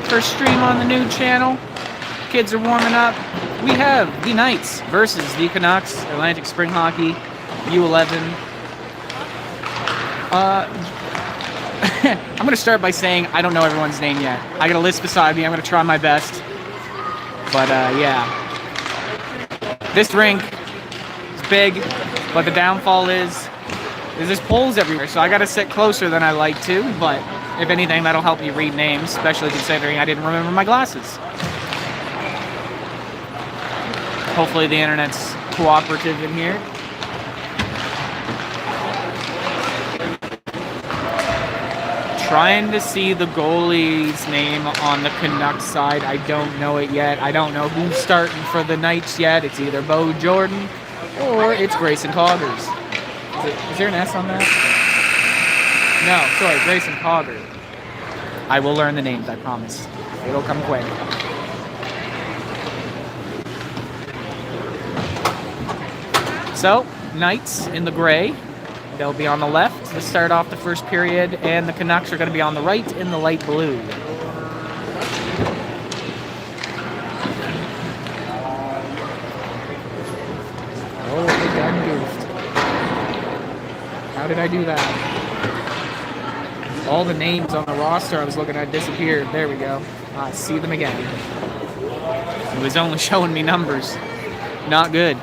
First stream on the new channel. Kids are warming up. We have the Knights versus the Canucks, Atlantic Spring Hockey, U11. I'm going to start by saying I don't know everyone's name yet. I got a list beside me. I'm going to try my best. But, yeah. This rink is big, but the downfall is there's poles everywhere, so I got to sit closer than I like to. But if anything, that'll help you read names, especially considering I didn't remember my glasses. Hopefully the internet's cooperative in here. Trying to see the goalie's name on the Canucks side. I don't know it yet. I don't know who's starting for the Knights yet. It's either Bo Jordan or it's Grayson Coggers. Is there an S on that? No, sorry, Grayson Cogger. I will learn the names, I promise. It'll come quick. So, Knights in the gray. They'll be on the left to start off the first period, and the Canucks are going to be on the right in the light blue. Oh, I done goofed. How did I do that? All the names on the roster I was looking at disappeared. There we go. I see them again. It was only showing me numbers. Not good.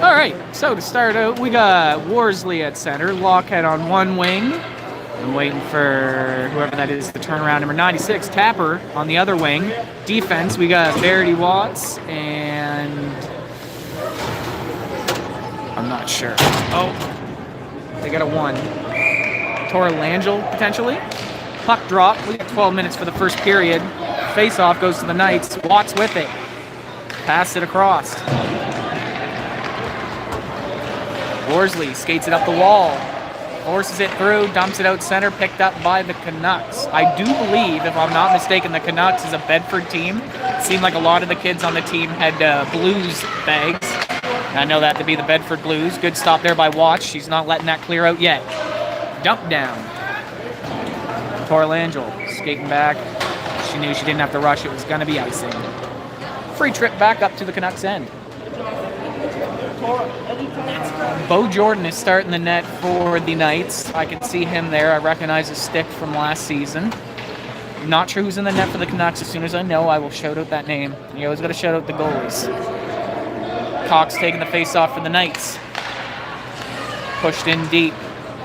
All right, so to start out, we got Worsley at center, Lockhead on one wing. I'm waiting for whoever that is to turn around. Number 96, Tapper on the other wing. Defense, we got Verity Watts and I'm not sure. Oh, they got a 1. Toralangel, potentially. Puck drop. We got 12 minutes for the first period. Face-off goes to the Knights. Watts with it. Pass it across. Worsley skates it up the wall. Forces it through, dumps it out center, picked up by the Canucks. I do believe, if I'm not mistaken, the Canucks is a Bedford team. It seemed like a lot of the kids on the team had Blues bags. I know that to be the Bedford Blues. Good stop there by Watts. She's not letting that clear out yet. Dump down. Toralangel skating back. She knew she didn't have to rush. It was going to be icing. Free trip back up to the Canucks end. Bo Jordan is starting the net for the Knights. I can see him there. I recognize his stick from last season. Not sure who's in the net for the Canucks. As soon as I know, I will shout out that name. You always got to shout out the goalies. Cox taking the face-off for the Knights. Pushed in deep.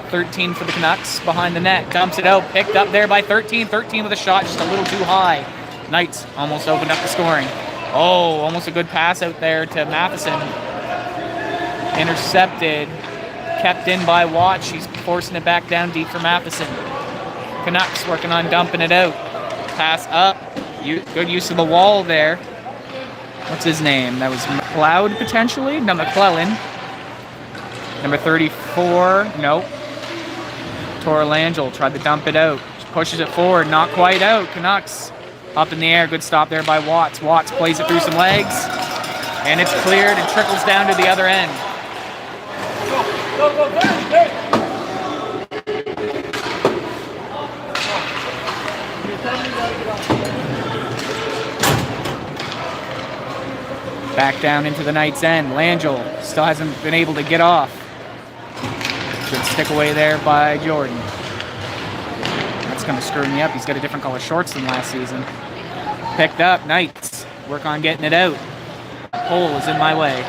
13 for the Canucks behind the net. Dumps it out. Picked up there by 13. 13 with a shot just a little too high. Knights almost opened up the scoring. Oh, almost a good pass out there to Matheson. Intercepted. Kept in by Watt. She's forcing it back down deep for Matheson. Canucks working on dumping it out. Pass up. Good use of the wall there. What's his name? That was McLeod, potentially? No, McClellan. Number 34. Nope. Toralangel tried to dump it out. She pushes it forward. Not quite out. Canucks up in the air. Good stop there by Watts. Watts plays it through some legs. And it's cleared and trickles down to the other end. Go, there. Back down into the Knights' end. Langell still hasn't been able to get off. Good stick away there by Jordan. That's going to screw me up. He's got a different color shorts than last season. Picked up. Knights work on getting it out. Hole is in my way.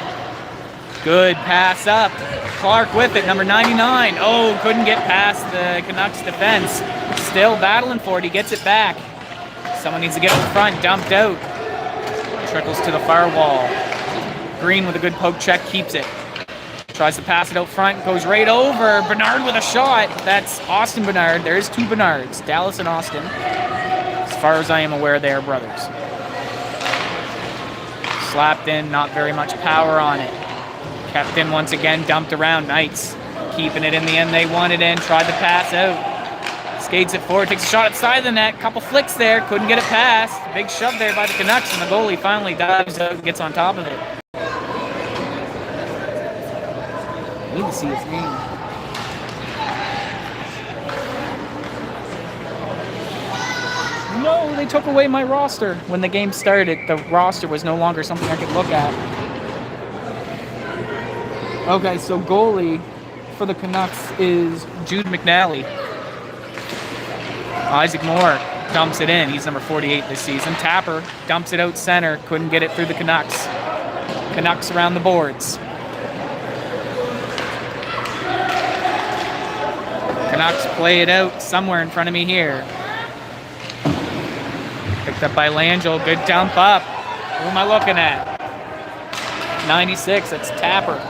Good pass up. Clark with it, number 99. Oh, couldn't get past the Canucks defense. Still battling for it. He gets it back. Someone needs to get up front. Dumped out. Trickles to the far wall. Green with a good poke check, keeps it. Tries to pass it out front, goes right over. Bernard with a shot. That's Austin Bernard. There's 2 Bernards, Dallas and Austin. As far as I am aware, they are brothers. Slapped in, not very much power on it. Kept in once again, dumped around. Knights keeping it in the end they wanted in. Tried to pass out. Skates it forward, takes a shot outside the net. Couple flicks there, couldn't get it past. Big shove there by the Canucks, and the goalie finally dives out and gets on top of it. I need to see his name. no, they took away my roster. When the game started, the roster was no longer something I could look at. Okay, so goalie for the Canucks is Jude McNally. Isaac Moore dumps it in. He's number 48 this season. Tapper dumps it out center. Couldn't get it through the Canucks. Canucks around the boards. Canucks play it out somewhere in front of me here. Picked up by Langell. Good dump up. Who am I looking at? 96. That's Tapper.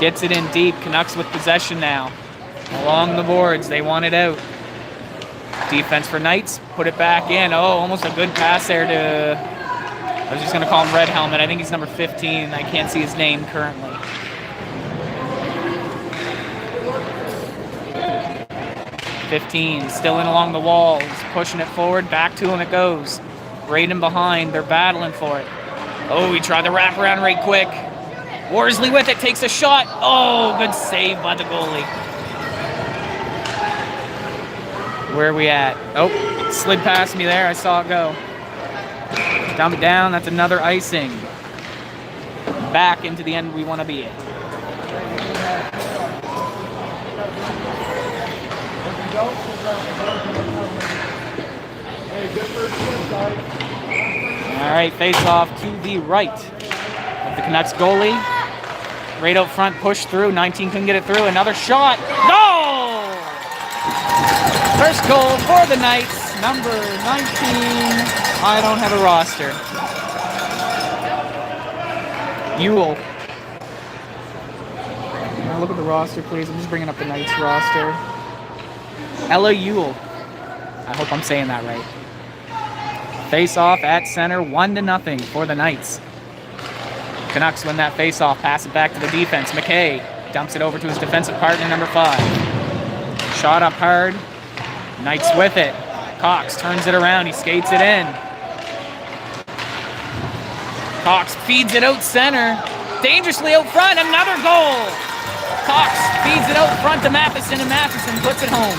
Gets it in deep. Canucks with possession now. Along the boards. They want it out. Defense for Knights. Put it back in. Oh, almost a good pass there to... I was just going to call him Red Helmet. I think he's number 15. I can't see his name currently. Still in along the wall. He's pushing it forward. Back to him it goes. Right in behind. They're battling for it. Oh, he tried the wraparound right quick. Worsley with it. Takes a shot. Oh, good save by the goalie. Where are we at? Oh, it slid past me there. I saw it go. Dump it down. That's another icing. Back into the end we want to be in. All right, face off to the right of the Canucks goalie. Right out front, push through. 19 couldn't get it through. Another shot. Goal! First goal for the Knights. Number 19. I don't have a roster. Ewell. Look at the roster, please. I'm just bringing up the Knights roster. Ella Ewell. I hope I'm saying that right. Face-off at center, 1-0 for the Knights. Canucks win that face-off, pass it back to the defense. McKay dumps it over to his defensive partner, number 5. Shot up hard. Knights with it. Cox turns it around. He skates it in. Cox feeds it out center. Dangerously out front. Another goal. Cox feeds it out front to Matheson, and Matheson puts it home.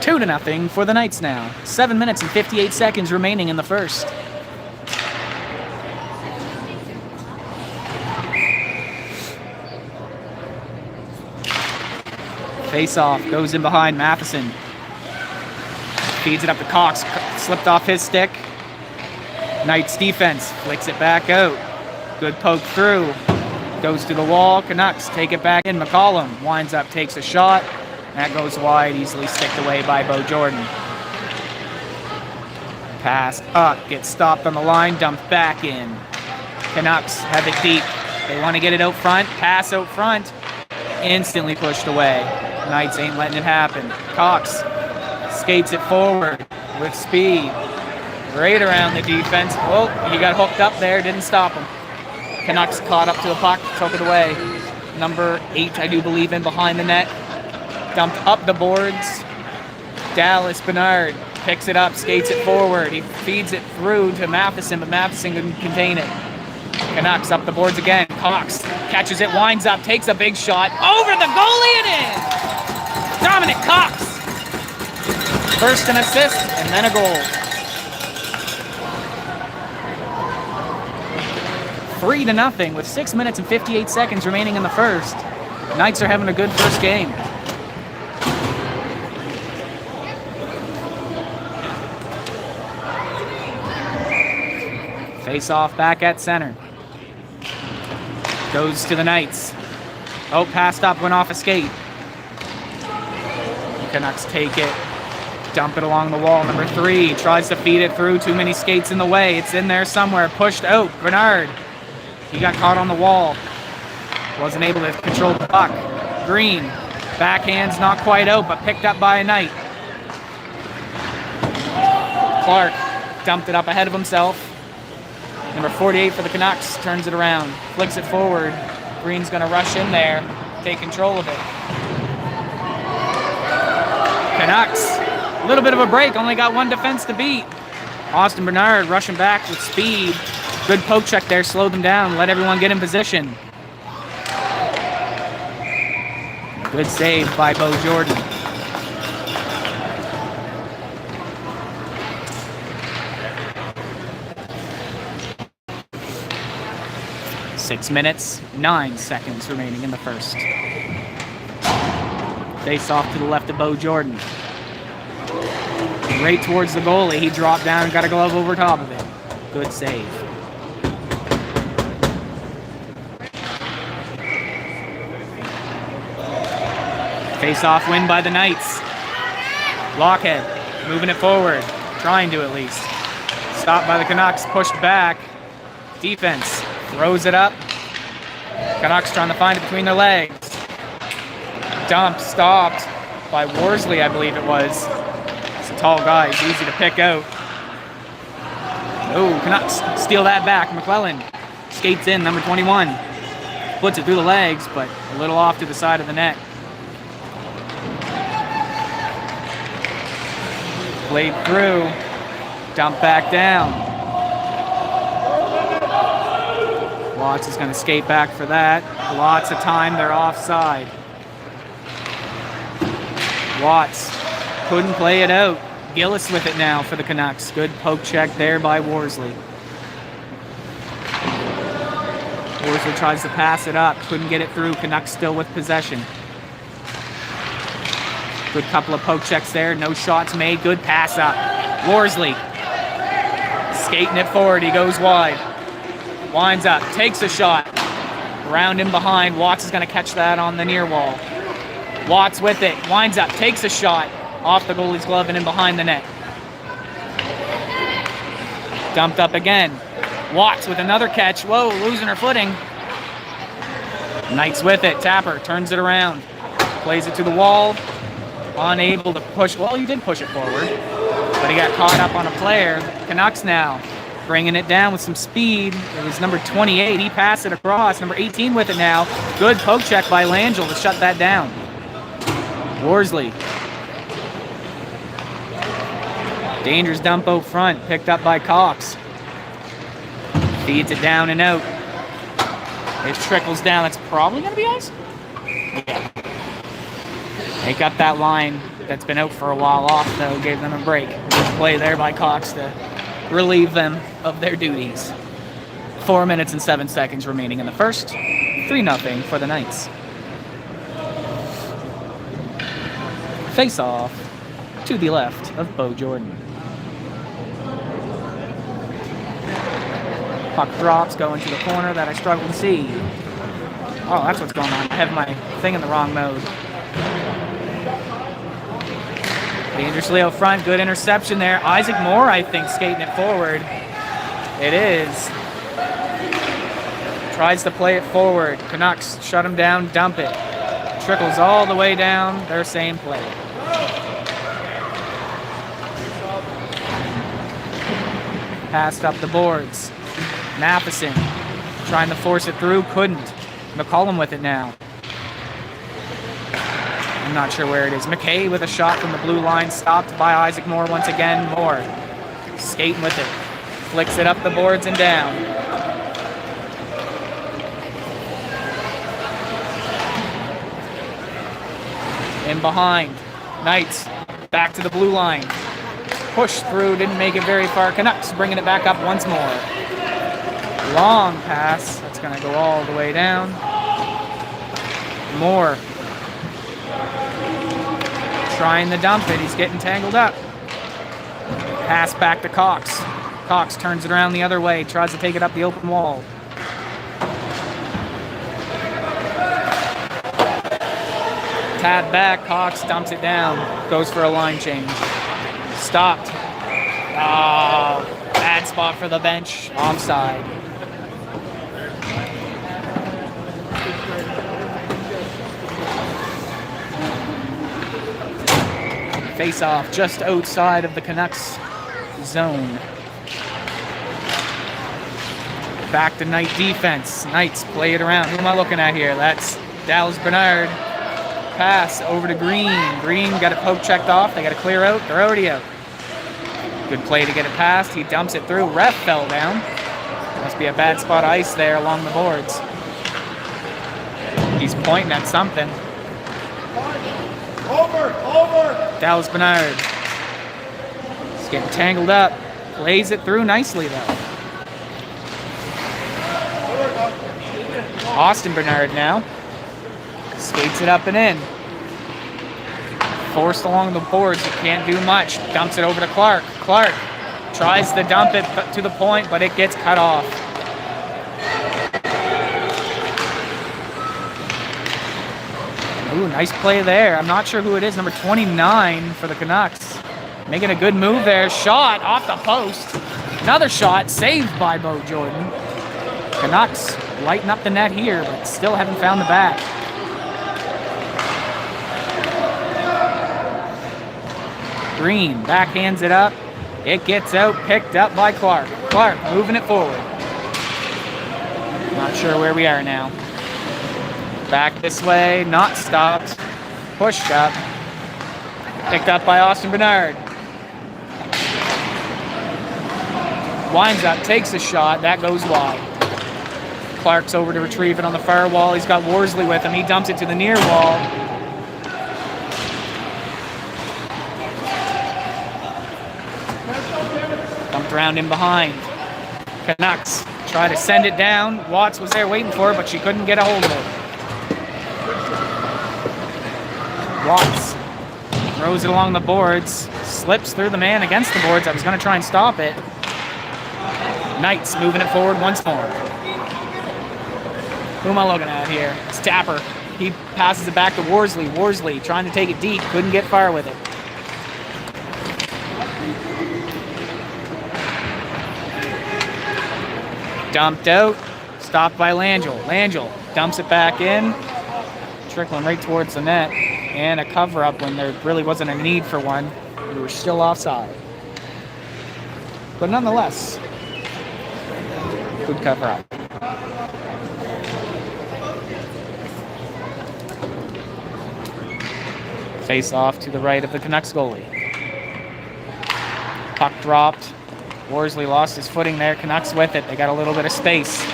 Two to nothing for the Knights now. 7 minutes and 58 seconds remaining in the first. Face-off goes in behind Matheson. Feeds it up to Cox. Slipped off his stick. Knights defense flicks it back out. Good poke through. Goes to the wall. Canucks take it back in. McCollum winds up, takes a shot. That goes wide, easily sticked away by Bo Jordan. Pass up, gets stopped on the line, dumped back in. Canucks have it deep. They want to get it out front. Pass out front. Instantly pushed away. Knights ain't letting it happen. Cox skates it forward with speed. Right around the defense. Oh, he got hooked up there, didn't stop him. Canucks caught up to the puck, took it away. Number 8, I do believe, in behind the net. Dumped up the boards. Dallas Bernard picks it up, skates it forward. He feeds it through to Matheson, but Matheson couldn't contain it. Canucks up the boards again. Cox catches it, winds up, takes a big shot. Over the goalie and in! Dominic Cox! First an assist, and then a goal. 3-0 with 6 minutes and 58 seconds remaining in the first. Knights are having a good first game. Face off back at center. Goes to the Knights. Oh, passed up, went off a skate. Canucks take it. Dump it along the wall. Number 3 tries to feed it through. Too many skates in the way. It's in there somewhere. Pushed out. Bernard. He got caught on the wall. Wasn't able to control the puck. Green. Backhand's not quite out, but picked up by a Knight. Clark dumped it up ahead of himself. Number 48 for the Canucks turns it around. Flicks it forward. Green's going to rush in there. Take control of it. Canucks. A little bit of a break. Only got one defense to beat. Austin Bernard rushing back with speed. Good poke check there. Slowed them down. Let everyone get in position. Good save by Bo Jordan. Six minutes, 9 seconds remaining in the first. Face off to the left of Bo Jordan. Right towards the goalie. He dropped down and got a glove over top of it. Good save. Face-off win by the Knights. Lockhead moving it forward. Trying to at least. Stopped by the Canucks. Pushed back. Defense throws it up. Canucks trying to find it between their legs. Dump stopped by Worsley, I believe it was. It's a tall guy. He's easy to pick out. Oh, Canucks steal that back. McClellan skates in, number 21. Puts it through the legs, but a little off to the side of the net. Played through. Dump back down. Watts is going to skate back for that. Lots of time. They're offside. Watts couldn't play it out. Gillis with it now for the Canucks. Good poke check there by Worsley. Worsley tries to pass it up. Couldn't get it through. Canucks still with possession. Good couple of poke checks there. No shots made. Good pass up. Worsley skating it forward. He goes wide. Winds up. Takes a shot. Around him behind. Watts is going to catch that on the near wall. Watts with it. Winds up. Takes a shot. Off the goalie's glove and in behind the net. Dumped up again. Watts with another catch. Whoa, losing her footing. Knights with it. Tapper turns it around. Plays it to the wall. Unable to push. Well, he did push it forward, but he got caught up on a player. Canucks now bringing it down with some speed. It was number 28. He passed it across. Number 18 with it now. Good poke check by Langell to shut that down. Worsley. Dangerous dump out front. Picked up by Cox. Feeds it down and out. It trickles down. That's probably going to be ice. Yeah. They got that line that's been out for a while off, though. Gave them a break. Good play there by Cox to relieve them of their duties. 4 minutes and 7 seconds remaining in the first. 3-0 for the Knights. Face off to the left of Bo Jordan. Puck drops, going to the corner that I struggle to see. Oh, that's what's going on. I have my thing in the wrong mode. Dangerously out front, good interception there. Isaac Moore, I think, skating it forward. It is. Tries to play it forward. Canucks shut him down, dump it. Trickles all the way down, their same play. Passed up the boards. Matheson trying to force it through, couldn't. McCollum with it now. I'm not sure where it is. McKay with a shot from the blue line, stopped by Isaac Moore once again. Moore skating with it. Flicks it up the boards and down. In behind. Knights back to the blue line. Push through, didn't make it very far. Canucks bringing it back up once more. Long pass. That's going to go all the way down. Moore trying to dump it. He's getting tangled up. Pass back to Cox. Cox turns it around the other way. Tries to take it up the open wall. Tad back. Cox dumps it down. Goes for a line change. Stopped. Oh, bad spot for the bench. Offside. Face off just outside of the Canucks zone. Back to Knight defense. Knights play it around. Who am I looking at here? That's Dallas Bernard. Pass over to Green. Green got a poke checked off. They got to clear out. They're already out. Good play to get it past. He dumps it through. Ref fell down. Must be a bad spot of ice there along the boards. He's pointing at something. Dallas Bernard. He's getting tangled up. Plays it through nicely, though. Austin Bernard now. Skates it up and in. Forced along the boards. He can't do much. Dumps it over to Clark. Clark tries to dump it to the point, but it gets cut off. Ooh, nice play there. I'm not sure who it is. Number 29 for the Canucks. Making a good move there. Shot off the post. Another shot saved by Bo Jordan. Canucks lighten up the net here, but still haven't found the back. Green backhands it up. It gets out, picked up by Clark. Clark moving it forward. Not sure where we are now. Back this way, not stopped. Pushed up. Picked up by Austin Bernard. Winds up, takes a shot. That goes wide. Clark's over to retrieve it on the far wall. He's got Worsley with him. He dumps it to the near wall. Dumped around in behind. Canucks try to send it down. Watts was there waiting for it, but she couldn't get a hold of it. Watts throws it along the boards. Slips through the man against the boards. I was going to try and stop it. Knights moving it forward once more. Who am I looking at here? It's Tapper. He passes it back to Worsley. Worsley trying to take it deep. Couldn't get far with it. Dumped out. Stopped by Langell. Langell dumps it back in. Trickling right towards the net. And a cover-up when there really wasn't a need for one. We were still offside. But nonetheless, good cover-up. Face off to the right of the Canucks goalie. Puck dropped. Worsley lost his footing there. Canucks with it. They got a little bit of space.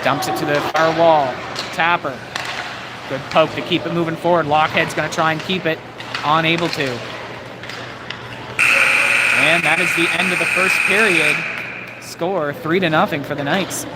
Dumps it to the far wall. Tapper. Good poke to keep it moving forward. Lockhead's going to try and keep it. Unable to. And that is the end of the first period. Score 3-0 for the Knights.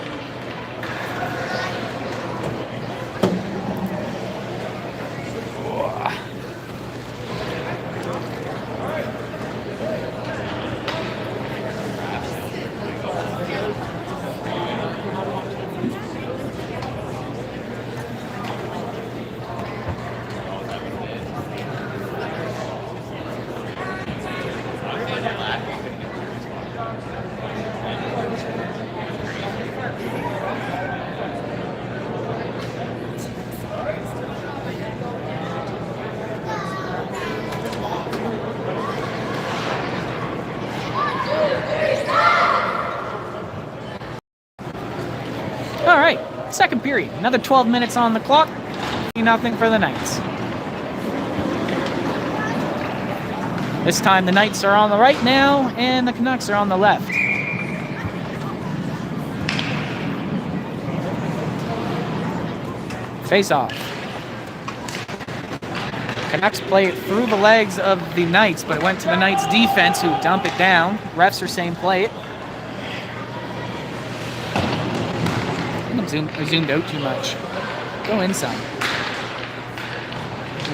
All right, second period. Another 12 minutes on the clock. 3-0 for the Knights. This time the Knights are on the right now, and the Canucks are on the left. Face off. Canucks play it through the legs of the Knights, but it went to the Knights defense who dump it down. Refs are saying play it. I zoomed out too much. Go inside.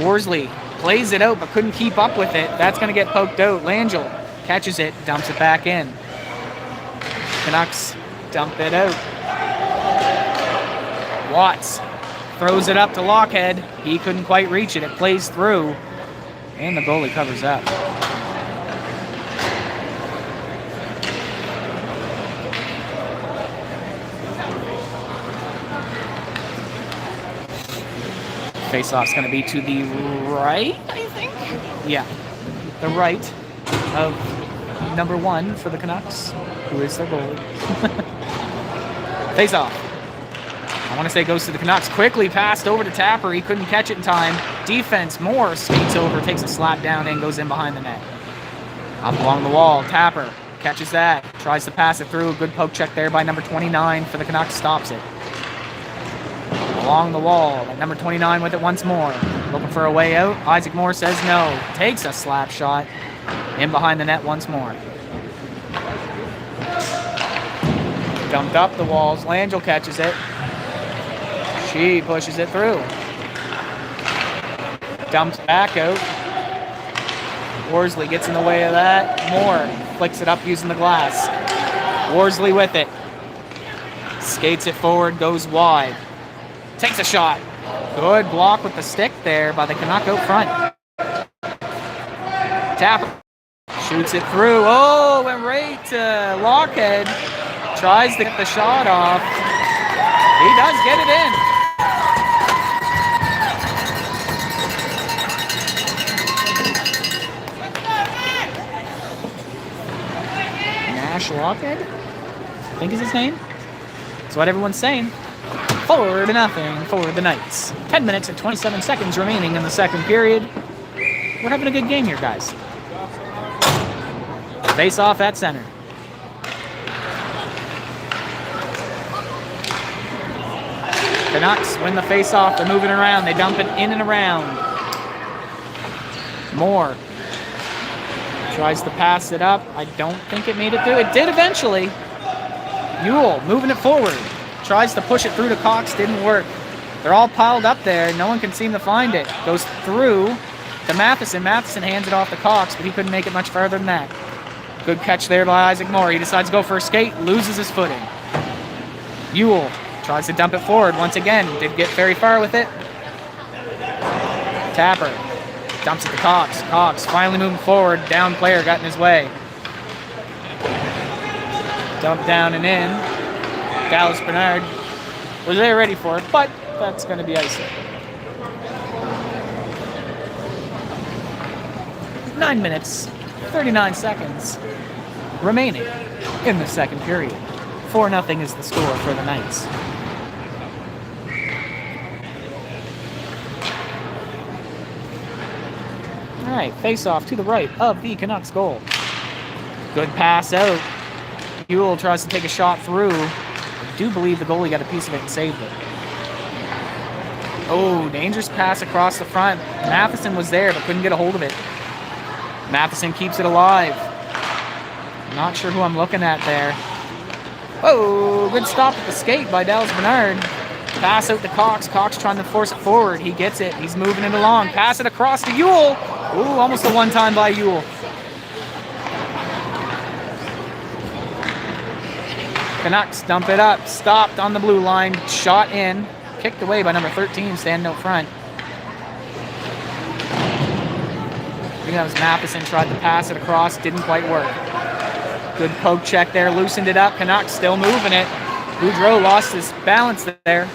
Worsley plays it out but couldn't keep up with it. That's going to get poked out. Langell catches it, dumps it back in. Canucks dump it out. Watts throws it up to Lockhead. He couldn't quite reach it. It plays through, and the goalie covers up. Face-off's going to be to the right, I think? Yeah, the right of number 1 for the Canucks, who is their goalie. Face-off. I want to say goes to the Canucks. Quickly passed over to Tapper. He couldn't catch it in time. Defense, Moore skates over, takes a slap down, and goes in behind the net. Up along the wall, Tapper catches that. Tries to pass it through. A good poke check there by number 29 for the Canucks. Stops it. Along the wall, number 29 with it once more. Looking for a way out. Isaac Moore says no. Takes a slap shot. In behind the net once more. Dumped up the walls. Langell catches it. She pushes it through. Dumped back out. Worsley gets in the way of that. Moore flicks it up using the glass. Worsley with it. Skates it forward, goes wide. Takes a shot. Good block with the stick there by the Canuck out front. Tapper shoots it through. Oh, went right to Lockhead. Tries to get the shot off. He does get it in. Nash Lockhead, I think is his name. That's what everyone's saying. 4-0 for the Knights. 10 minutes and 27 seconds remaining in the second period. We're having a good game here, guys. Face off at center. Canucks win the face off. They're moving around. They dump it in and around. Moore tries to pass it up. I don't think it made it through. It did eventually. Ewell moving it forward. Tries to push it through to Cox. Didn't work. They're all piled up there. No one can seem to find it. Goes through to Matheson. Matheson hands it off to Cox, but he couldn't make it much further than that. Good catch there by Isaac Moore. He decides to go for a skate. Loses his footing. Ewell tries to dump it forward once again. Didn't get very far with it. Tapper dumps it to Cox. Cox finally moving forward. Down player got in his way. Dump down and in. Dallas Bernard was there ready for it, but that's going to be icing. 9 minutes, 39 seconds remaining in the second period. 4-0 is the score for the Knights. All right, face-off to the right of the Canucks goal. Good pass out. Ewell tries to take a shot through. I do believe the goalie got a piece of it and saved it. Oh, dangerous pass across the front. Matheson was there but couldn't get a hold of it. Matheson keeps it alive. Not sure who I'm looking at there. Oh, good stop at the skate by Dallas Bernard. Pass out to Cox. Cox trying to force it forward. He gets it. He's moving it along. Pass it across to Ewell. Ooh, almost a one-time by Ewell. Canucks dump it up. Stopped on the blue line. Shot in. Kicked away by number 13, standing out front. I think that was Matheson. Tried to pass it across. Didn't quite work. Good poke check there. Loosened it up. Canucks still moving it. Boudreau lost his balance there.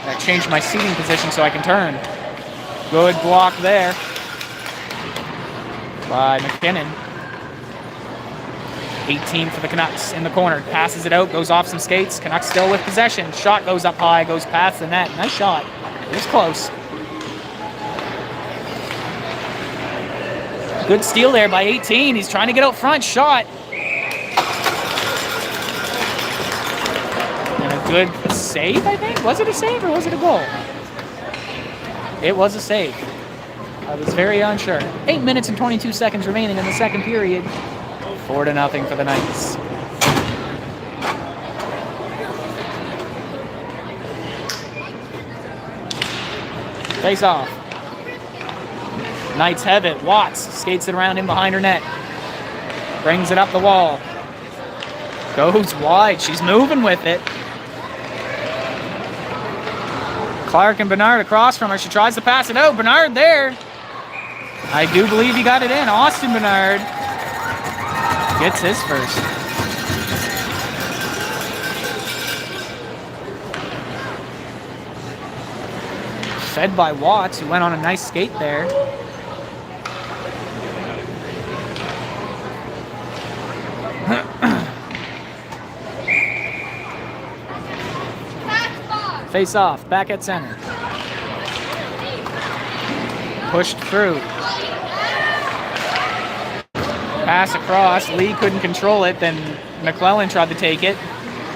I changed my seating position so I can turn. Good block there by McKinnon. 18 for the Canucks in the corner. Passes it out, goes off some skates. Canucks still with possession. Shot goes up high, goes past the net. Nice shot. It was close. Good steal there by 18. He's trying to get out front. Shot. And a good save, I think. Was it a save or was it a goal? It was a save. I was very unsure. 8 minutes and 22 seconds remaining in the second period. 4-0 for the Knights. Face off. Knights have it. Watts skates it around in behind her net. Brings it up the wall. Goes wide. She's moving with it. Clark and Bernard across from her. She tries to pass it out. Bernard there. I do believe he got it in. Austin Bernard gets his first. Fed by Watts, who went on a nice skate there. Face off, back at center. Pushed through. Pass across. Lee couldn't control it. Then McClellan tried to take it.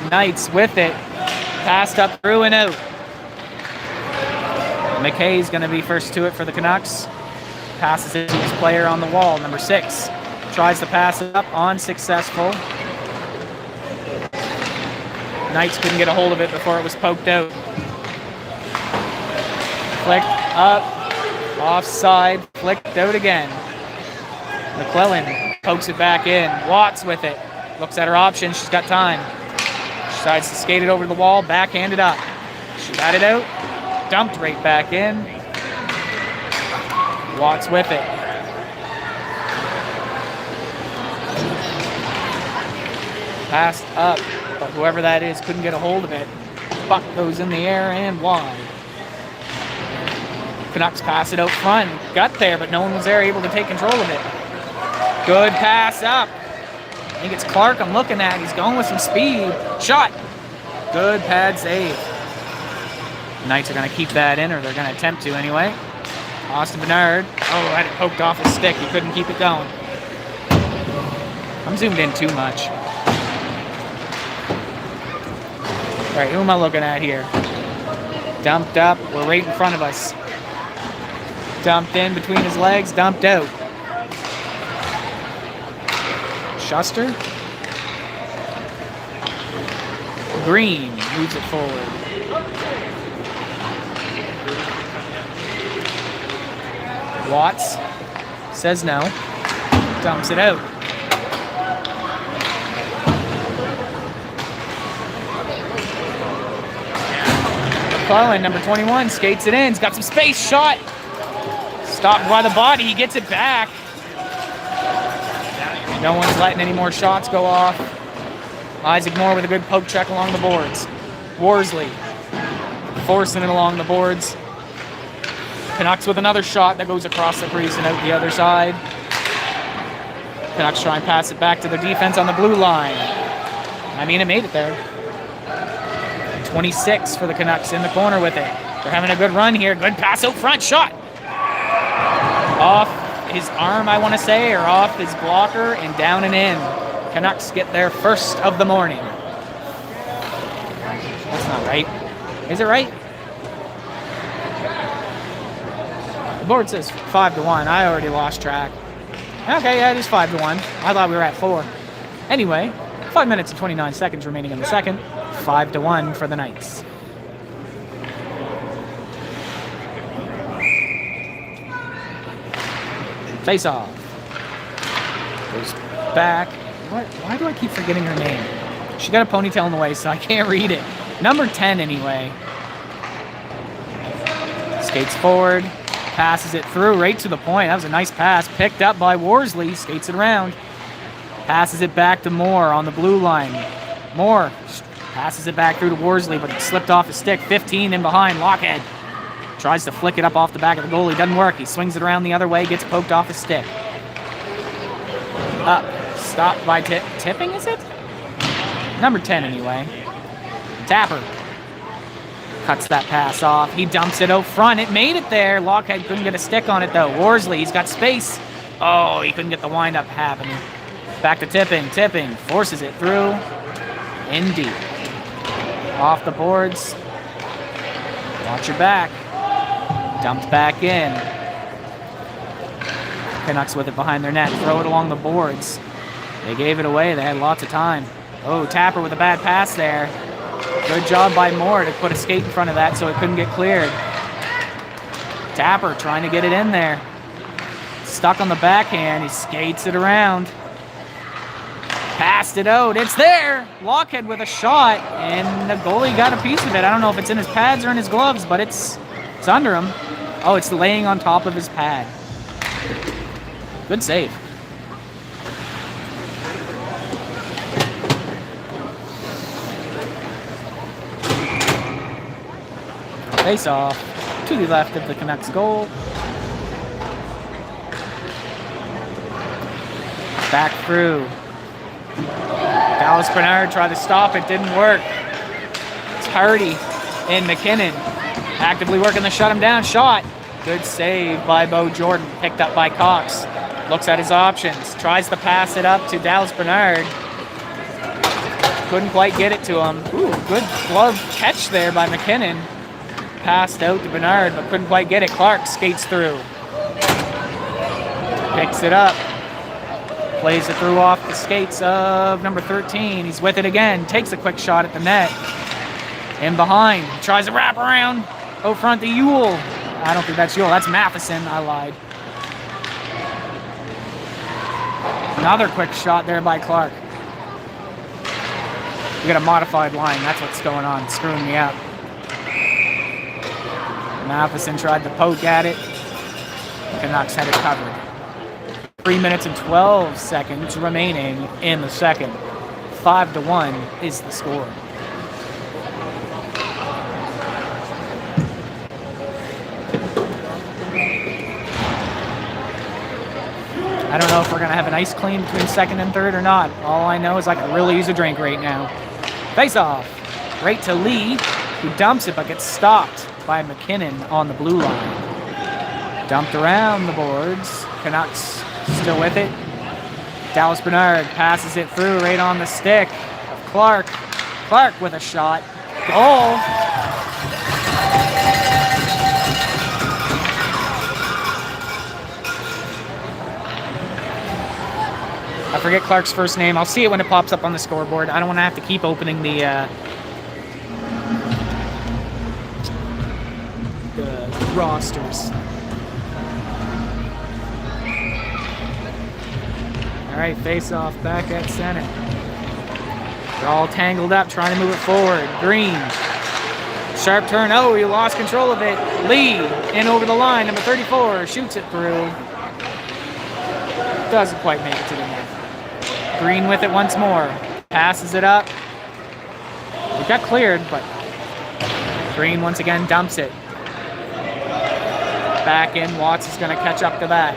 Knights with it. Passed up through and out. McKay's going to be first to it for the Canucks. Passes it to his player on the wall, number 6. Tries to pass it up, unsuccessful. Knights couldn't get a hold of it before it was poked out. Flicked up, offside, flicked out again. McClellan pokes it back in. Watts with it. Looks at her options. She's got time. She decides to skate it over the wall, backhand it up. She got it out, dumped right back in. Watts with it. Passed up, but whoever that is couldn't get a hold of it. Puck goes in the air and wide. Canucks pass it out front. Got there, but no one was there able to take control of it. Good pass up. I think it's Clark I'm looking at. He's going with some speed. Shot. Good pad save. The Knights are going to keep that in, or they're going to attempt to anyway. Austin Bernard. Oh, had it poked off his stick. He couldn't keep it going. I'm zoomed in too much. All right, who am I looking at here? Dumped up. We're right in front of us. Dumped in between his legs. Dumped out. Schuster. Green moves it forward. Watts says no. Dumps it out. McClellan, number 21, skates it in. He's got some space. Shot. Stopped by the body. He gets it back. No one's letting any more shots go off. Isaac Moore with a good poke check along the boards. Worsley forcing it along the boards. Canucks with another shot that goes across the crease and out the other side. Canucks try and pass it back to their defense on the blue line. I mean, it made it there. 26 for the Canucks in the corner with it. They're having a good run here. Good pass out front. Shot. Off his arm, I want to say, or off his blocker, and down and in. Canucks get their first of the morning. That's not right. Is it right? The board says 5-1. I already lost track. Okay, yeah, it is 5-1. I thought we were at 4. Anyway, 5 minutes and 29 seconds remaining in the second. 5-1 for the Knights. Face off. Goes back. Why do I keep forgetting her name? She got a ponytail in the way, so I can't read it. Number 10, anyway. Skates forward. Passes it through right to the point. That was a nice pass. Picked up by Worsley. Skates it around. Passes it back to Moore on the blue line. Moore passes it back through to Worsley, but it slipped off his stick. 15 in behind. Lockhead tries to flick it up off the back of the goalie. Doesn't work. He swings it around the other way. Gets poked off his stick. Up. Stopped by Tipping, is it? Number 10, anyway. Tapper cuts that pass off. He dumps it out front. It made it there. Lockhead couldn't get a stick on it, though. Worsley, he's got space. Oh, he couldn't get the wind-up happening. Back to Tipping. Tipping forces it through. In deep. Off the boards. Watch your back. Dumped back in. Canucks with it behind their net. Throw it along the boards. They gave it away. They had lots of time. Oh, Tapper with a bad pass there. Good job by Moore to put a skate in front of that so it couldn't get cleared. Tapper trying to get it in there. Stuck on the backhand. He skates it around. Passed it out. It's there. Lockhead with a shot, and the goalie got a piece of it. I don't know if it's in his pads or in his gloves, but it's under him. Oh, it's laying on top of his pad. Good save. Face off to the left of the Canucks goal. Back through. Dallas Bernard tried to stop it, didn't work. It's Hardy and McKinnon actively working to shut him down. Shot. Good save by Bo Jordan, picked up by Cox. Looks at his options, tries to pass it up to Dallas Bernard. Couldn't quite get it to him. Ooh, good glove catch there by McKinnon. passed out to Bernard, but couldn't quite get it. Clark skates through. Picks it up. Plays it through off the skates of number 13. He's with it again. Takes a quick shot at the net. In behind. Tries to wrap around. Out front to Ewell. I don't think that's Ewell. That's Matheson. I lied. Another quick shot there by Clark. We got a modified line. That's what's going on. It's screwing me up. Matheson tried to poke at it. Canucks had it covered. 3 minutes and 12 seconds remaining in the second. 5-1 is the score. I don't know if we're going to have an ice clean between second and third or not. All I know is I could really use a drink right now. Face off. Right to Lee, who dumps it but gets stopped by McKinnon on the blue line. Dumped around the boards. Canucks still with it. Dallas Bernard passes it through right on the stick of Clark. Clark with a shot. Goal. I forget Clark's first name. I'll see it when it pops up on the scoreboard. I don't want to have to keep opening the rosters. All right, face off back at center. They're all tangled up, trying to move it forward. Green. Sharp turn. Oh, he lost control of it. Lee in over the line. Number 34 shoots it through. Doesn't quite make it to the net. Green with it once more. Passes it up. It got cleared, but Green once again dumps it. Back in. Watts is going to catch up to that.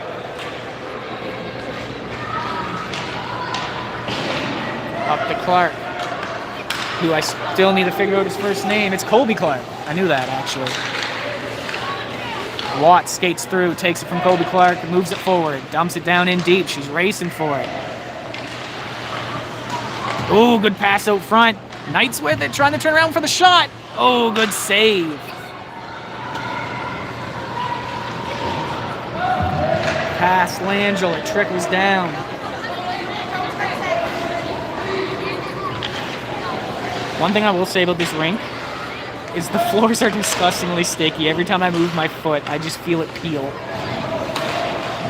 Up to Clark, who I still need to figure out his first name. It's Colby Clark. I knew that, actually. Watts skates through, takes it from Colby Clark, moves it forward, dumps it down in deep. She's racing for it. Oh, good pass out front. Knight's with it, trying to turn around for the shot. Oh, good save. Pass Langell, it trickles down. One thing I will say about this rink is the floors are disgustingly sticky. Every time I move my foot, I just feel it peel.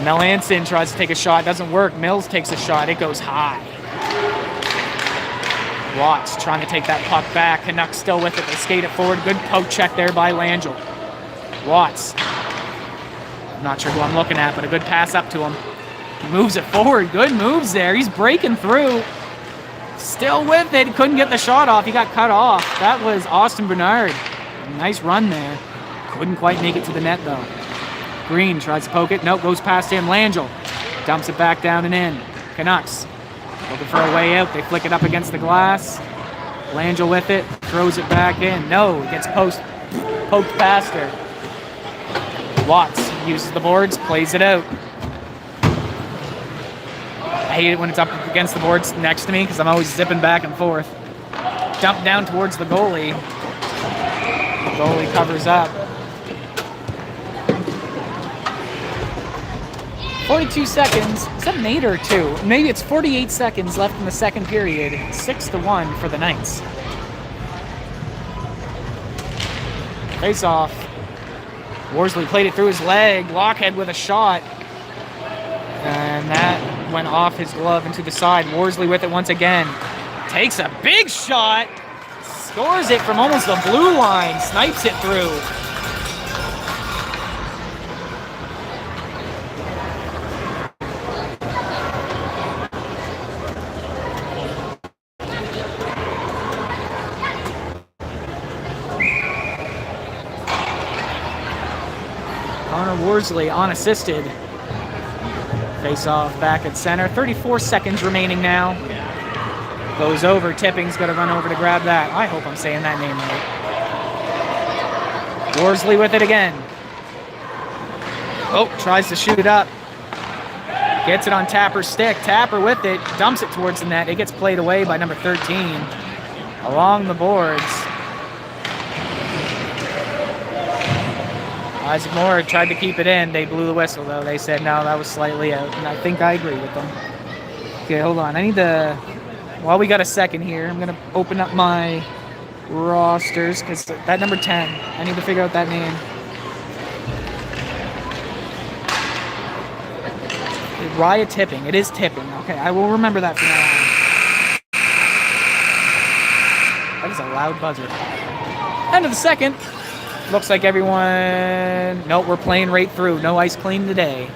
Melanson tries to take a shot, doesn't work. Mills takes a shot, it goes high. Watts trying to take that puck back. Canucks still with it. They skate it forward. Good poke check there by Langell. Watts. I'm not sure who I'm looking at, but a good pass up to him. He moves it forward. Good moves there. He's breaking through. Still with it. Couldn't get the shot off. He got cut off. That was Austin Bernard. Nice run there. Couldn't quite make it to the net, though. Green tries to poke it. Nope, goes past him. Langell dumps it back down and in. Canucks looking for a way out. They flick it up against the glass. Langell with it. Throws it back in. No, it gets poked past her. Watts uses the boards. Plays it out. I hate it when it's up against the boards next to me because I'm always zipping back and forth. Dump down towards the goalie. The goalie covers up. 42 seconds. Is that an 8 or 2? Maybe it's 48 seconds left in the second period. 6-1 for the Knights. Face off. Worsley played it through his leg. Lockhead with a shot. And that went off his glove into the side. Worsley with it once again. Takes a big shot. Scores it from almost the blue line. Snipes it through. Connor Worsley unassisted. Face off back at center. 34 seconds remaining now. Goes over. Tipping's got to run over to grab that. I hope I'm saying that name right. Worsley with it again. Oh, tries to shoot it up. Gets it on Tapper's stick. Tapper with it. Dumps it towards the net. It gets played away by number 13. Along the boards. Isaac Moore tried to keep it in. They blew the whistle, though. They said, no, that was slightly out. And I think I agree with them. Okay, hold on. I need to... While we got a second here, I'm going to open up my rosters. Because that number 10, I need to figure out that name. Raya Tipping. It is Tipping. Okay, I will remember that from now on. That is a loud buzzer. End of the second. Looks like everyone... Nope, we're playing right through. No ice clean today.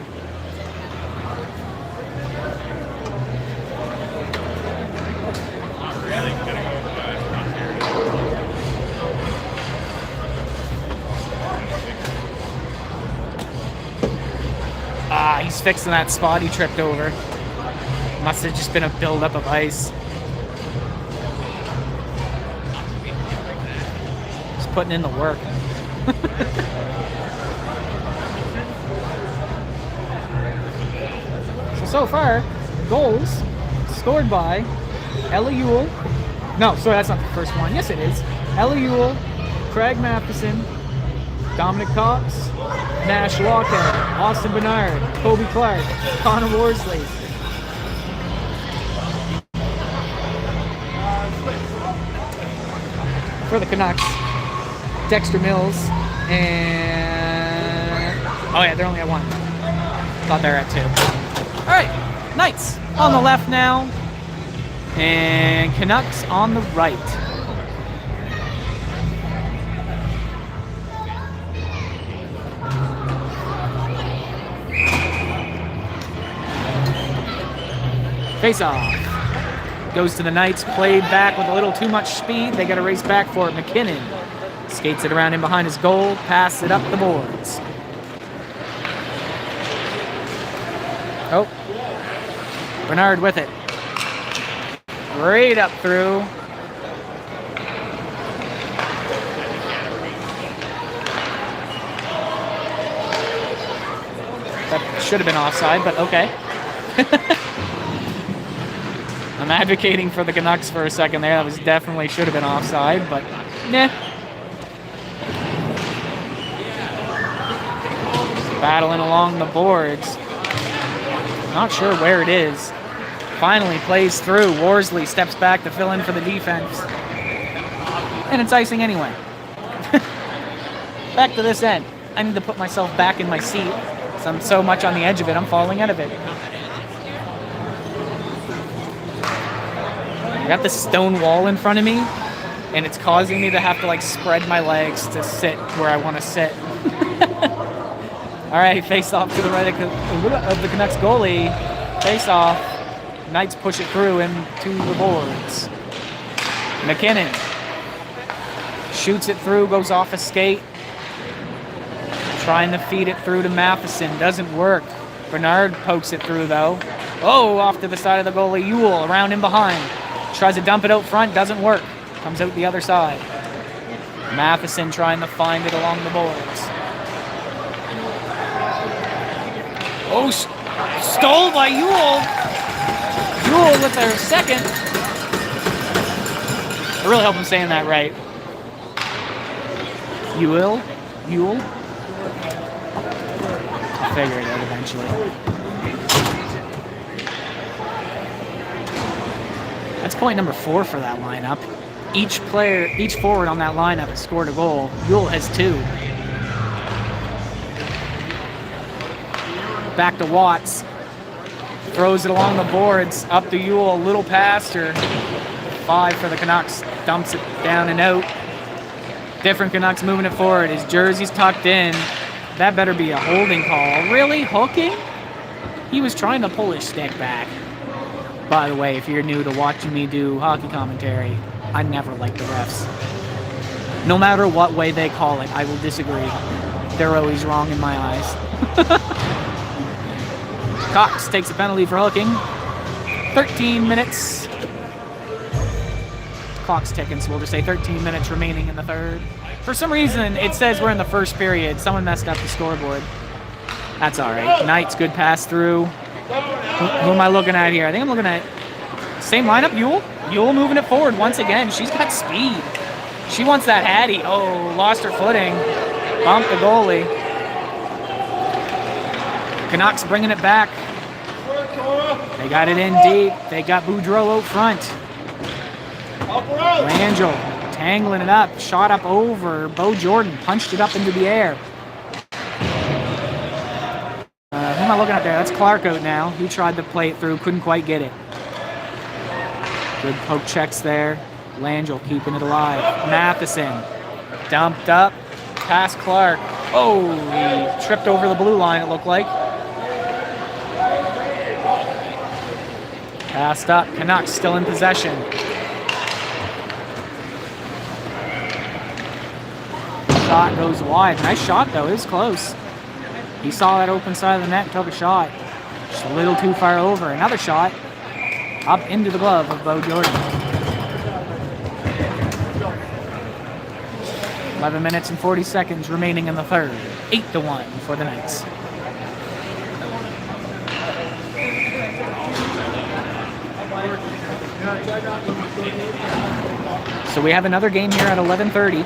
He's fixing that spot he tripped over. Must have just been a buildup of ice. Just putting in the work. So far, goals scored by Ella Ewell. No, sorry, that's not the first one. Yes, it is. Ella Ewell, Craig Matheson, Dominic Cox, Nash Walker, Austin Bernard, Kobe Clark, Connor Worsley. For the Canucks, Dexter Mills, and... Oh yeah, they're only at 1. Thought they were at 2. Alright, Knights on the left now, and Canucks on the right. Face-off. Goes to the Knights, played back with a little too much speed. They got to race back for it. McKinnon skates it around in behind his goal, pass it up the boards. Oh. Bernard with it. Right up through. That should have been offside, but okay. I'm advocating for the Canucks for a second there. That was definitely should have been offside, but nah. Battling along the boards. Not sure where it is. Finally plays through. Worsley steps back to fill in for the defense. And it's icing anyway. Back to this end. I need to put myself back in my seat. So I'm so much on the edge of it, I'm falling out of it. I got this stone wall in front of me, and it's causing me to have to like spread my legs to sit where I want to sit. All right, face off to the right of the Canucks goalie. Face off. Knights push it through into the boards. McKinnon shoots it through, goes off a skate. Trying to feed it through to Matheson. Doesn't work. Bernard pokes it through, though. Oh, off to the side of the goalie. Ewell around in behind. Tries to dump it out front. Doesn't work. Comes out the other side. Matheson trying to find it along the boards. Oh, stole by Ewell. Ewell with their second. I really hope I'm saying that right. Ewell? I'll figure it out eventually. That's point number 4 for that lineup. Each forward on that lineup has scored a goal. Ewell has 2. Back to Watts. Throws it along the boards. Up to Ewell. A little past her. 5 for the Canucks. Dumps it down and out. Different Canucks moving it forward. His jersey's tucked in. That better be a holding call. Really? Hooking? He was trying to pull his stick back. By the way, if you're new to watching me do hockey commentary, I never like the refs. No matter what way they call it, I will disagree. They're always wrong in my eyes. Cox takes a penalty for hooking. 13 minutes. Clock's ticking, so we'll just say 13 minutes remaining in the third. For some reason, it says we're in the first period. Someone messed up the scoreboard. That's all right. Knights, good pass through. Who am I looking at here? I think I'm looking at same lineup, Ewell. Ewell moving it forward once again. She's got speed. She wants that Hattie. Oh, lost her footing. Bumped the goalie. Canucks bringing it back. They got it in deep. They got Boudreau out front. Langell tangling it up. Shot up over. Bo Jordan punched it up into the air. Who am I looking at there? That's Clark out now. He tried to play it through. Couldn't quite get it. Good poke checks there. Langell keeping it alive. Matheson dumped up. Past Clark. Oh, he tripped over the blue line, it looked like. Passed up. Canucks still in possession. Shot goes wide. Nice shot, though. It was close. He saw that open side of the net and took a shot. Just a little too far over. Another shot. Up into the glove of Bo Jordan. 11 minutes and 40 seconds remaining in the third. 8-1 for the Knights. So we have another game here at 11:30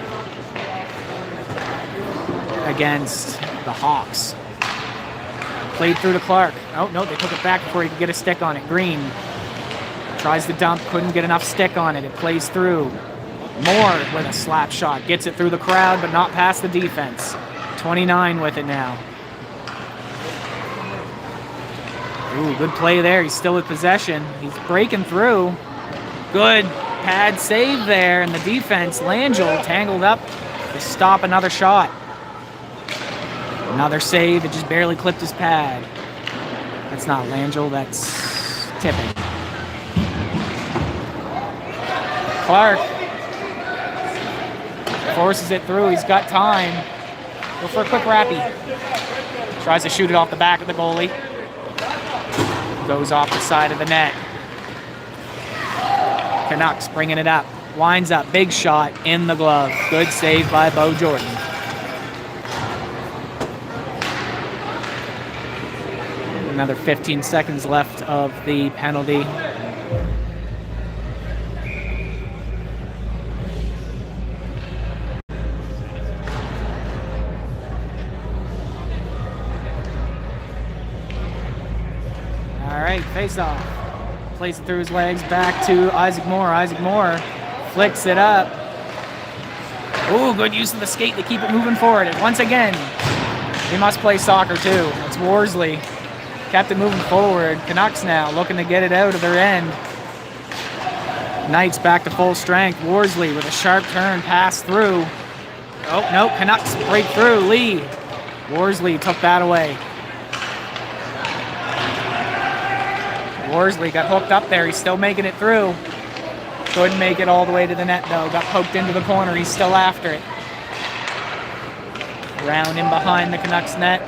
against the Hawks. Played through to Clark. Oh, no, they took it back before he could get a stick on it. Green tries to dump, couldn't get enough stick on it. It plays through. Moore with a slap shot. Gets it through the crowd, but not past the defense. 29 with it now. Ooh, good play there. He's still with possession. He's breaking through. Good pad save there, and the defense, Langell, tangled up to stop another shot. Another save. It just barely clipped his pad. That's not Langell. That's Tippett. Clark forces it through. He's got time. Go for a quick rappy. Tries to shoot it off the back of the goalie. Goes off the side of the net. Canucks bringing it up. Winds up. Big shot in the glove. Good save by Bo Jordan. Another 15 seconds left of the penalty. All right, face off. Plays it through his legs, back to Isaac Moore. Isaac Moore flicks it up. Ooh, good use of the skate to keep it moving forward. And once again, he must play soccer too. It's Worsley. Kept it moving forward. Canucks now looking to get it out of their end. Knights back to full strength. Worsley with a sharp turn, pass through. Oh, no, Canucks break through. Lee. Worsley took that away. Worsley got hooked up there. He's still making it through. Couldn't make it all the way to the net, though. Got poked into the corner. He's still after it. Round in behind the Canucks net.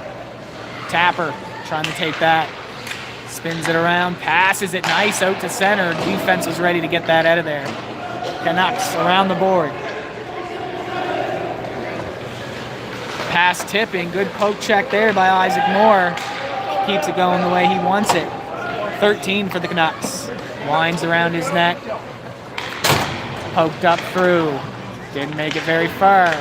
Tapper trying to take that. Spins it around. Passes it nice out to center. Defense was ready to get that out of there. Canucks around the board. Pass tipping. Good poke check there by Isaac Moore. Keeps it going the way he wants it. 13 for the Canucks. Winds around his net. Poked up through. Didn't make it very far.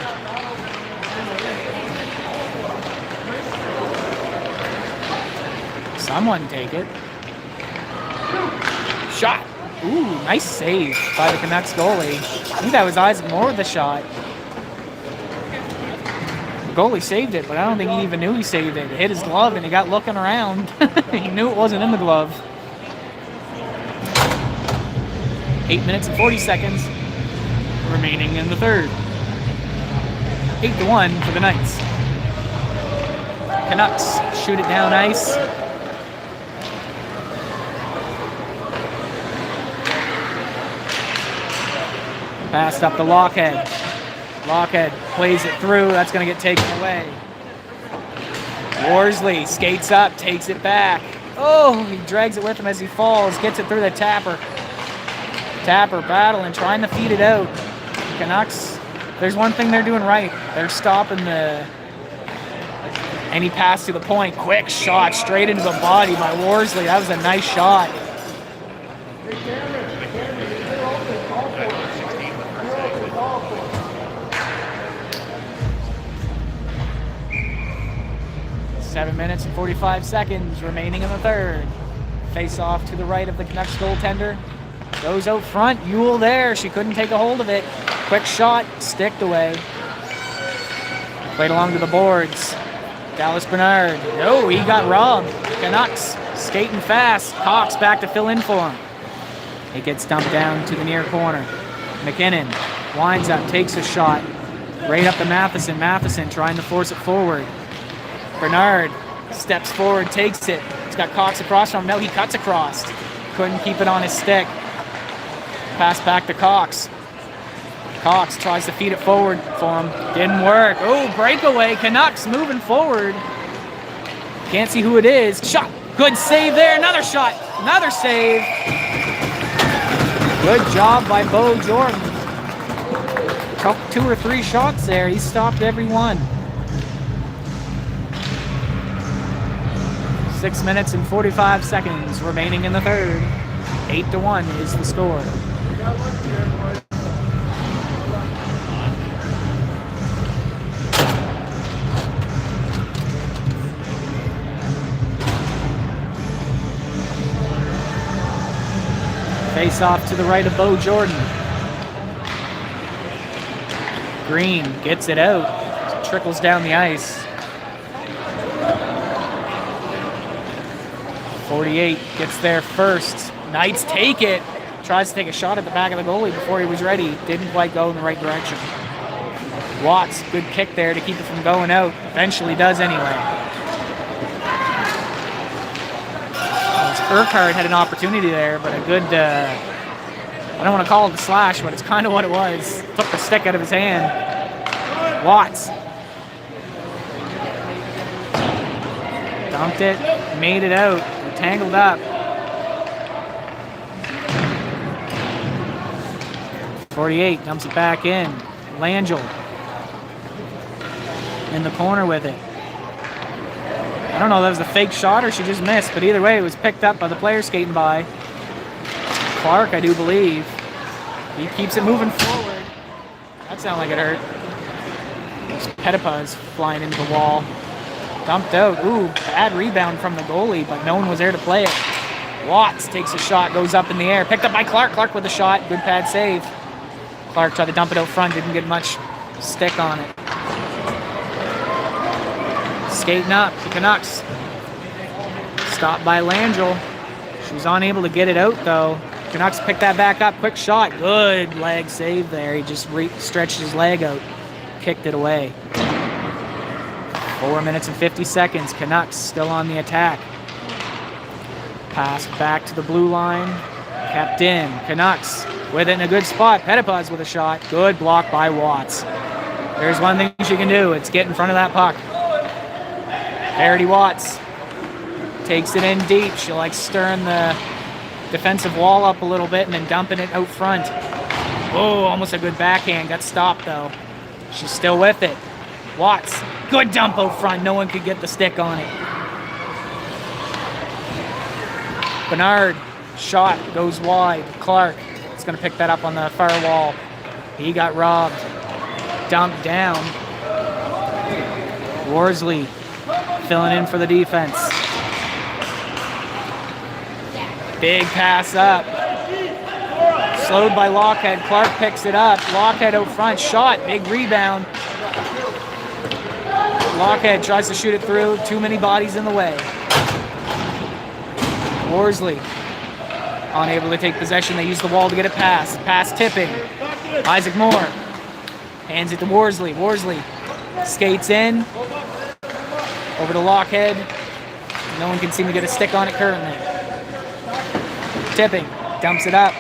Someone take it. Shot. Ooh, nice save by the Canucks goalie. I think that was Isaac Moore with the shot. The goalie saved it, but I don't think he even knew he saved it. It hit his glove and he got looking around. He knew it wasn't in the glove. 8 minutes and 40 seconds remaining in the third. 8-1 for the Knights. Canucks shoot it down ice. Passed up to Lockhead. Lockhead plays it through. That's going to get taken away. Worsley skates up, takes it back. Oh, he drags it with him as he falls. Gets it through the Tapper. Tapper battling, trying to feed it out. Canucks, there's one thing they're doing right. They're stopping any pass to the point. Quick shot straight into the body by Worsley. That was a nice shot. 7 minutes and 45 seconds remaining in the third. Face off to the right of the Canucks goaltender. Goes out front. Ewell there. She couldn't take a hold of it. Quick shot. Sticked away. Played along to the boards. Dallas Bernard. No, he got robbed. Canucks skating fast. Cox back to fill in for him. It gets dumped down to the near corner. McKinnon winds up, takes a shot. Right up to Matheson. Matheson trying to force it forward. Bernard steps forward, takes it. He's got Cox across from him. No, he cuts across. Couldn't keep it on his stick. Pass back to Cox. Cox tries to feed it forward for him. Didn't work. Oh, breakaway. Canucks moving forward. Can't see who it is. Shot. Good save there. Another shot. Another save. Good job by Bo Jordan. Took 2 or 3 shots there. He stopped every one. 6 minutes and 45 seconds remaining in the third. 8-1 is the score. Face off to the right of Bo Jordan. Green gets it out. Trickles down the ice. 48 gets there first. Knights take it. Tries to take a shot at the back of the goalie before he was ready. Didn't quite go in the right direction. Watts, good kick there to keep it from going out. Eventually does anyway. Urquhart had an opportunity there, but a good, I don't want to call it a slash, but it's kind of what it was. Took the stick out of his hand. Watts. Dumped it, made it out, tangled up. 48 dumps it back in. Langell in the corner with it. I don't know if that was a fake shot or she just missed, but either way, it was picked up by the player skating by. Clark, I do believe. He keeps it moving forward. That sounded like it hurt. Pettipa's flying into the wall. Dumped out. Ooh, bad rebound from the goalie, but no one was there to play it. Watts takes a shot, goes up in the air. Picked up by Clark. Clark with a shot. Good pad save. Clark tried to dump it out front, didn't get much stick on it. Skating up, the Canucks. Stopped by Langell. She was unable to get it out, though. Canucks picked that back up. Quick shot. Good leg save there. He just stretched his leg out. Kicked it away. 4 minutes and 50 seconds. Canucks still on the attack. Pass back to the blue line. Kept in. Canucks with it in a good spot. Pettipa's with a shot. Good block by Watts. There's one thing she can do. It's get in front of that puck. Verity Watts takes it in deep. She likes stirring the defensive wall up a little bit and then dumping it out front. Oh, almost a good backhand. Got stopped, though. She's still with it. Watts, good dump out front. No one could get the stick on it. Bernard, shot, goes wide. Clark is going to pick that up on the far wall. He got robbed. Dumped down. Worsley filling in for the defense. Big pass up. Slowed by Lockhead. Clark picks it up. Lockhead out front. Shot. Big rebound. Lockhead tries to shoot it through. Too many bodies in the way. Worsley unable to take possession. They use the wall to get it past. Pass tipping. Isaac Moore hands it to Worsley. Worsley skates in. Over to Lockhead. No one can seem to get a stick on it currently. Tipping. Dumps it up.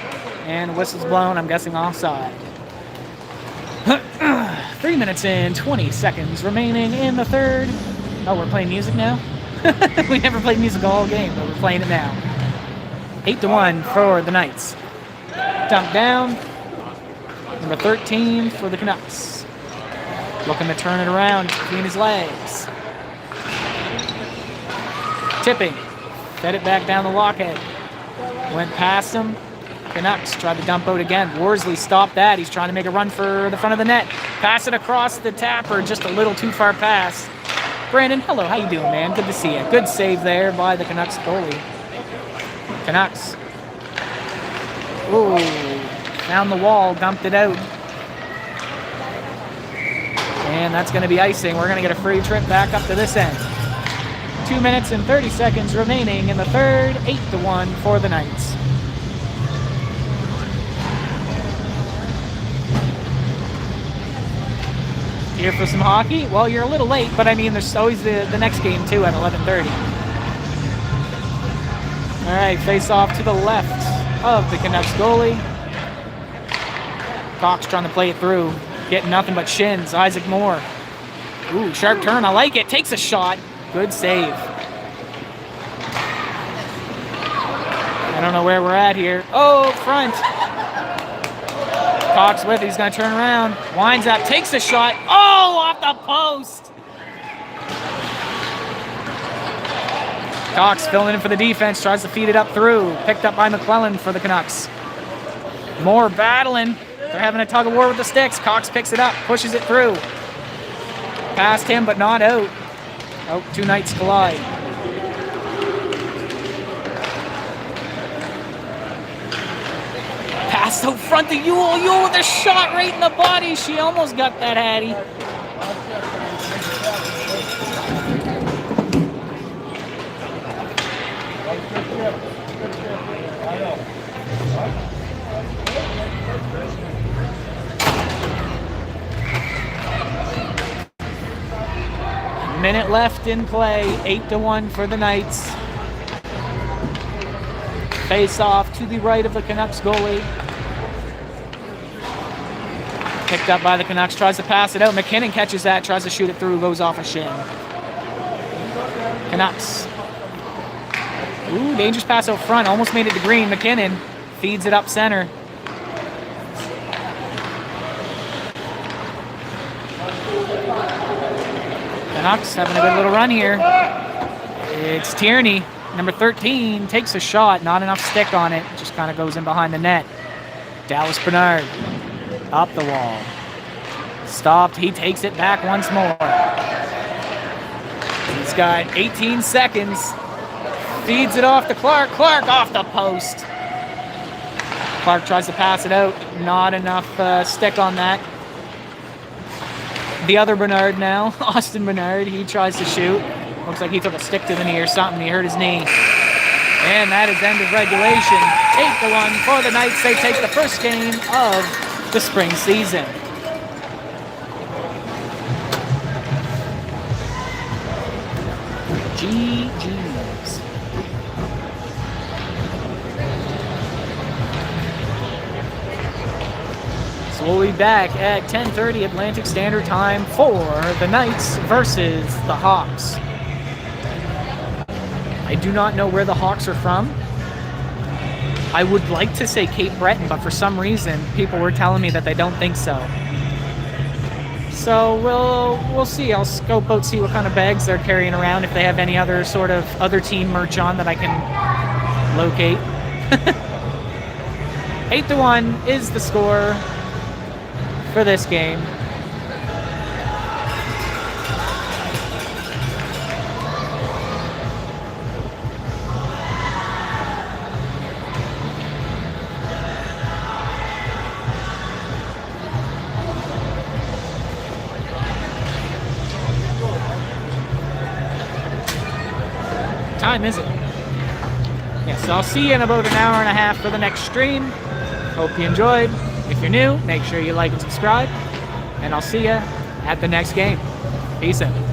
And whistle's blown. I'm guessing offside. 3 minutes and 20 seconds remaining in the third. Oh, we're playing music now? We never played music all game, but we're playing it now. 8-1 for the Knights. Dumped down. Number 13 for the Canucks. Looking to turn it around between his legs. Tipping. Fed it back down the Lockhead. Went past him. Canucks tried to dump out again. Worsley stopped that. He's trying to make a run for the front of the net. Pass it across the tapper. Just a little too far pass. Brandon, hello, how you doing, man? Good to see you. Good save there by the Canucks goalie. Canucks. Ooh, found the wall, dumped it out. And that's going to be icing. We're going to get a free trip back up to this end. 2 minutes and 30 seconds remaining in the third. 8-1 for the Knights. Here for some hockey? Well, you're a little late, but I mean, there's always the next game too at 11:30. All right, face off to the left of the Canucks goalie. Cox trying to play it through, getting nothing but shins. Isaac Moore. Ooh, sharp turn, I like it. Takes a shot. Good save. I don't know where we're at here. Oh, front. Cox with it. He's going to turn around. Winds up. Takes a shot. Oh, off the post. Cox filling in for the defense. Tries to feed it up through. Picked up by McClellan for the Canucks. Moore battling. They're having a tug of war with the sticks. Cox picks it up. Pushes it through. Past him, but not out. Oh, two Knights collide. Pass out front to Yule. Yule with a shot right in the body. She almost got that, Hattie. Minute left in play. 8-1 for the Knights. Face off to the right of the Canucks goalie. Picked up by the Canucks, tries to pass it out. McKinnon catches that, tries to shoot it through, goes off a shin. Canucks. Ooh, dangerous pass out front, almost made it to Green. McKinnon feeds it up center. Canucks having a good little run here. It's Tierney. Number 13 takes a shot, not enough stick on it, just kind of goes in behind the net. Dallas Bernard, up the wall. Stopped, he takes it back once more. He's got 18 seconds. Feeds it off to Clark, Clark off the post. Clark tries to pass it out, not enough stick on that. The other Bernard now, Austin Bernard, he tries to shoot. Looks like he took a stick to the knee or something. He hurt his knee. And that is end of regulation. 8-1 for the Knights. They take the first game of the spring season. GG's. So we'll be back at 10:30 Atlantic Standard Time for the Knights versus the Hawks. I do not know where the Hawks are from. I would like to say Cape Breton, but for some reason, people were telling me that they don't think so. So we'll see. I'll scope out, see what kind of bags they're carrying around, if they have any other sort of other team merch on that I can locate. 8-1 is the score for this game. Time is it? Yes, so I'll see you in about an hour and a half for the next stream. Hope you enjoyed. If you're new, make sure you like and subscribe. And I'll see you at the next game. Peace out.